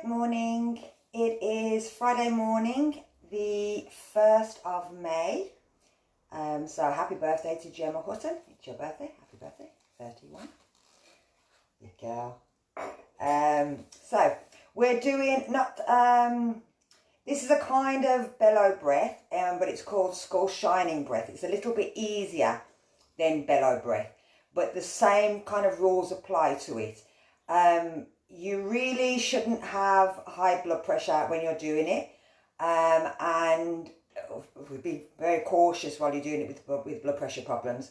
Morning. It is Friday morning, the 1st of May. So happy birthday to Gemma Hutton. It's your birthday. Happy birthday. 31. Good girl. So we're doing this is a kind of bellow breath, but it's called skull shining breath. It's a little bit easier than bellow breath, but the same kind of rules apply to it. You really shouldn't have high blood pressure when you're doing it, and be very cautious while you're doing it with blood pressure problems.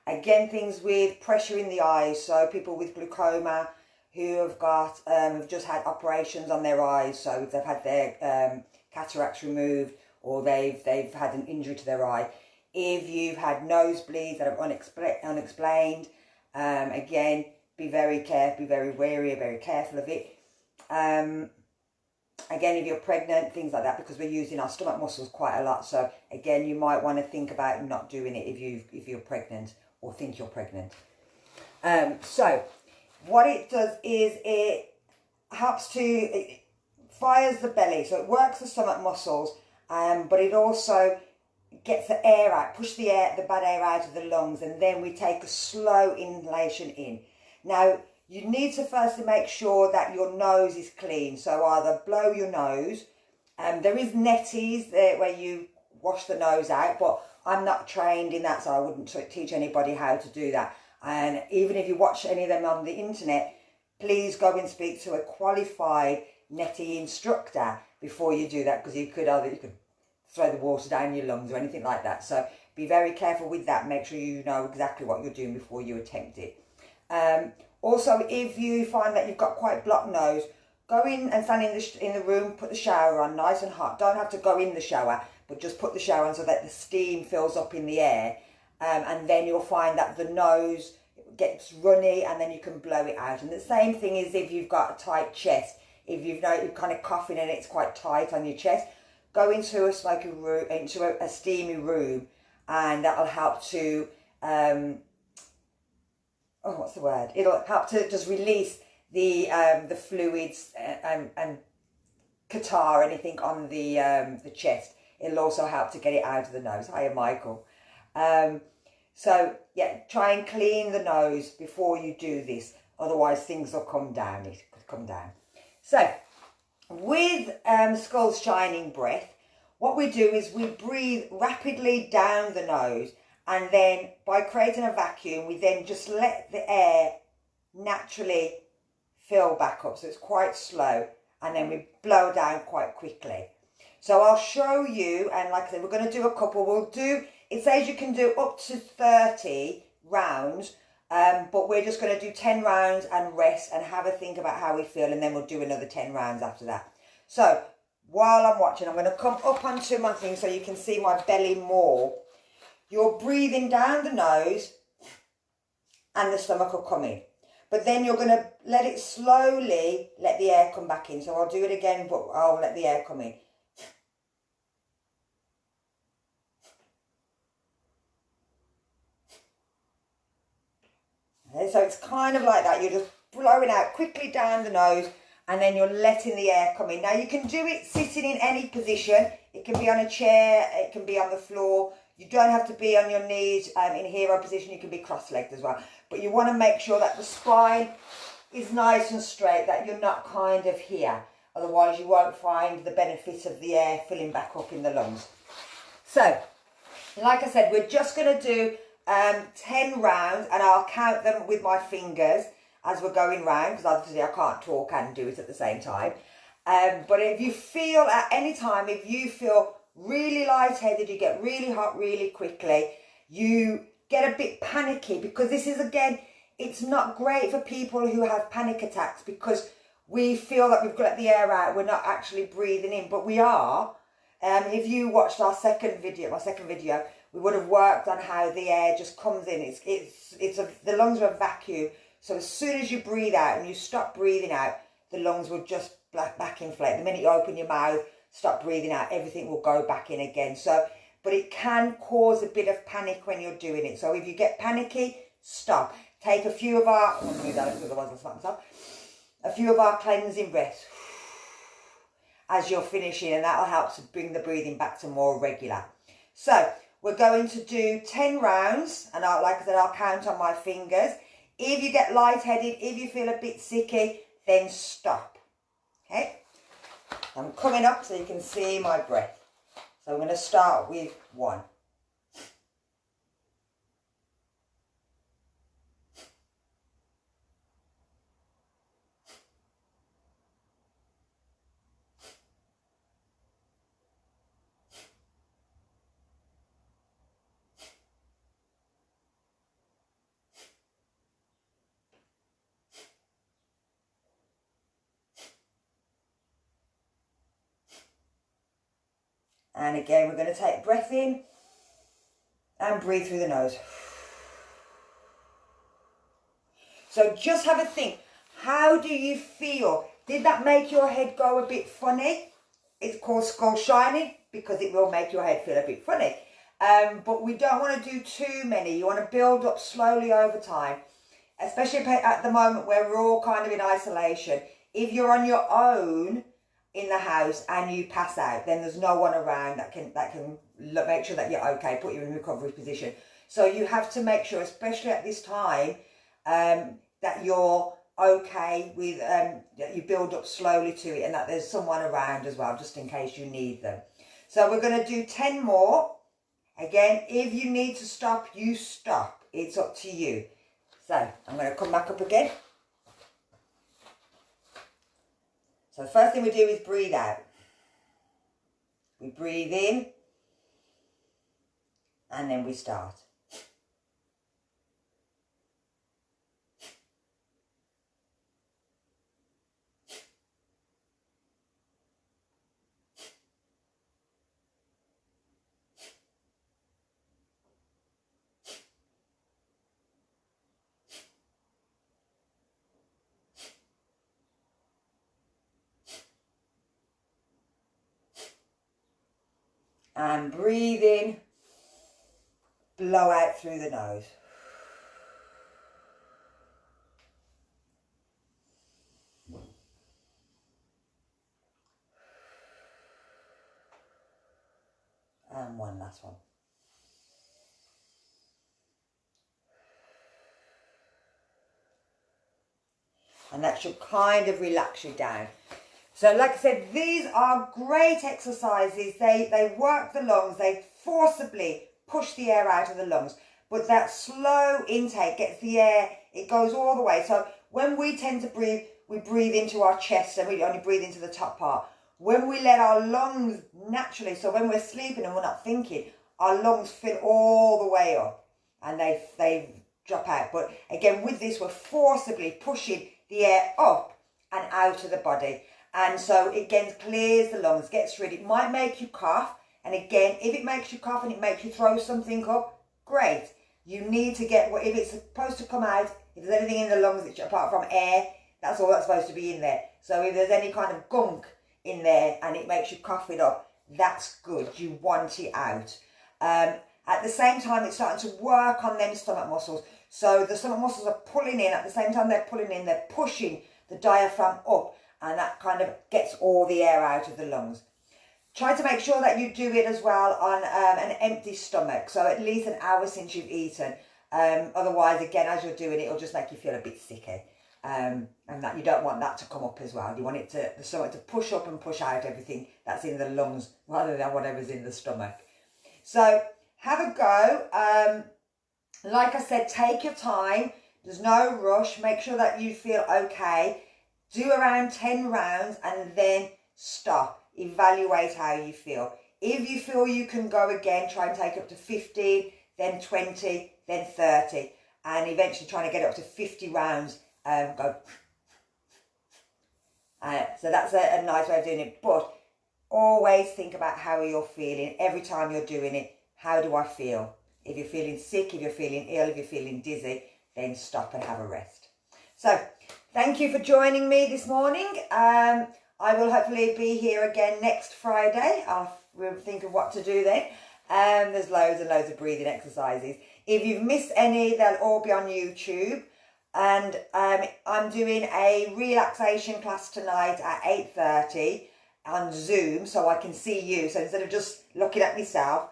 Again, things with pressure in the eyes, so people with glaucoma who have got have just had operations on their eyes, so if they've had their cataracts removed or they've had an injury to their eye. If you've had nosebleeds that are unexplained, again, be very careful, be very wary, very careful of it. Again, if you're pregnant, things like that, because we're using our stomach muscles quite a lot. So again, you might want to think about not doing it if you're pregnant or think you're pregnant. So what it does is it fires the belly, so it works the stomach muscles, but it also gets the air out, push the bad air out of the lungs, and then we take a slow inhalation in. Now, you need to firstly make sure that your nose is clean. So either blow your nose. There is netties there where you wash the nose out, but I'm not trained in that, so I wouldn't teach anybody how to do that. And even if you watch any of them on the internet, please go and speak to a qualified netty instructor before you do that, because you could throw the water down your lungs or anything like that. So be very careful with that. Make sure you know exactly what you're doing before you attempt it. Also, if you find that you've got quite blocked nose, go in and stand in the room, put the shower on nice and hot. Don't have to go in the shower, but just put the shower on so that the steam fills up in the air, and then you'll find that the nose gets runny and then you can blow it out. And the same thing is if you've got a tight chest. If you're kind of coughing and it's quite tight on your chest, go into a smoky room, into a steamy room, and that'll help to it'll help to just release the fluids and catarrh, anything on the chest. It'll also help to get it out of the nose. Hiya, Michael. So yeah, try and clean the nose before you do this. Otherwise, things will come down. It could come down. So with skull shining breath, what we do is we breathe rapidly down the nose. And then by creating a vacuum, we then just let the air naturally fill back up. So it's quite slow. And then we blow down quite quickly. So I'll show you, and like I said, we're going to do a couple. It says you can do up to 30 rounds, but we're just going to do 10 rounds and rest and have a think about how we feel. And then we'll do another 10 rounds after that. So while I'm watching, I'm going to come up onto my thing so you can see my belly more. You're breathing down the nose and the stomach will come in. But then you're going to let it slowly, let the air come back in. So I'll do it again, but I'll let the air come in. Okay, so it's kind of like that. You're just blowing out quickly down the nose and then you're letting the air come in. Now you can do it sitting in any position. It can be on a chair, it can be on the floor. You don't have to be on your knees in hero position. You can be cross-legged as well. But you want to make sure that the spine is nice and straight, that you're not kind of here. Otherwise, you won't find the benefit of the air filling back up in the lungs. So, like I said, we're just going to do 10 rounds, and I'll count them with my fingers as we're going round, because obviously I can't talk and do it at the same time. But if you feel at any time, if you feel really lightheaded, you get really hot really quickly, you get a bit panicky, because this is, again, it's not great for people who have panic attacks, because we feel that we've got to let the air out, we're not actually breathing in, but we are. If you watched my second video, we would have worked on how the air just comes in. The lungs are a vacuum, so as soon as you breathe out and you stop breathing out, the lungs will just back inflate. The minute you open your mouth, stop breathing out, everything will go back in again. But it can cause a bit of panic when you're doing it. So if you get panicky, stop. Take a few of our, a few of our cleansing breaths. as you're finishing, and that'll help to bring the breathing back to more regular. So we're going to do 10 rounds, and like I said, I'll count on my fingers. If you get lightheaded, if you feel a bit sicky, then stop. Okay, I'm coming up so you can see my breath. So I'm going to start with 1. And again, we're going to take breath in and breathe through the nose. So just have a think. How do you feel? Did that make your head go a bit funny? It's called skull shining because it will make your head feel a bit funny. But we don't want to do too many. You want to build up slowly over time, especially at the moment where we're all kind of in isolation. If you're on your own in the house and you pass out, then there's no one around that can make sure that you're okay, put you in recovery position. So you have to make sure, especially at this time, that you're okay with, that you build up slowly to it and that there's someone around as well, just in case you need them. So we're going to do 10 more. Again, if you need to stop, you stop. It's up to you. So I'm going to come back up again. So the first thing we do is breathe out. We breathe in and then we start. And breathe in, blow out through the nose. And one last one. And that should kind of relax you down. So like I said, these are great exercises. They work the lungs. They forcibly push the air out of the lungs. But that slow intake gets the air, it goes all the way. So when we tend to breathe, we breathe into our chest and we only breathe into the top part. When we let our lungs naturally, so when we're sleeping and we're not thinking, our lungs fill all the way up and they drop out. But again, with this, we're forcibly pushing the air up and out of the body. And so it again clears the lungs, gets rid. It might make you cough. And again, if it makes you cough and it makes you throw something up, great. You need to get, if it's supposed to come out, if there's anything in the lungs apart from air, that's all that's supposed to be in there. So if there's any kind of gunk in there and it makes you cough it up, that's good. You want it out. At the same time, it's starting to work on them stomach muscles. So the stomach muscles are pulling in. At the same time they're pulling in, they're pushing the diaphragm up. And that kind of gets all the air out of the lungs. Try to make sure that you do it as well on an empty stomach. So at least an hour since you've eaten. Otherwise, again, as you're doing it, it'll just make you feel a bit sicky. And that you don't want that to come up as well. You want the stomach to push up and push out everything that's in the lungs rather than whatever's in the stomach. So have a go. Like I said, take your time. There's no rush. Make sure that you feel okay. Do around 10 rounds and then stop. Evaluate how you feel. If you feel you can go again, try and take up to 15, then 20, then 30. And eventually trying to get up to 50 rounds. Go. So that's a nice way of doing it. But always think about how you're feeling. Every time you're doing it, how do I feel? If you're feeling sick, if you're feeling ill, if you're feeling dizzy, then stop and have a rest. So, thank you for joining me this morning. I will hopefully be here again next Friday. We'll think of what to do then. There's loads and loads of breathing exercises. If you've missed any, they'll all be on YouTube. And I'm doing a relaxation class tonight at 8:30. on Zoom so I can see you. So instead of just looking at myself,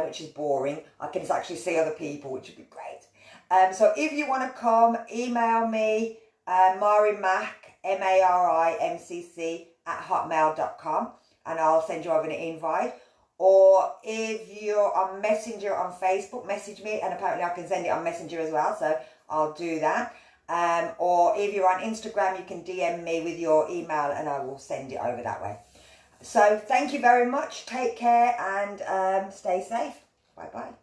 which is boring, I can actually see other people, which would be great. So if you want to come, email me, Marimcc, MARIMCC @hotmail.com, and I'll send you over an invite. Or if you're on Messenger on Facebook, message me, and apparently I can send it on Messenger as well, so I'll do that. Or if you're on Instagram, you can DM me with your email and I will send it over that way. So thank you very much. Take care and stay safe. Bye-bye.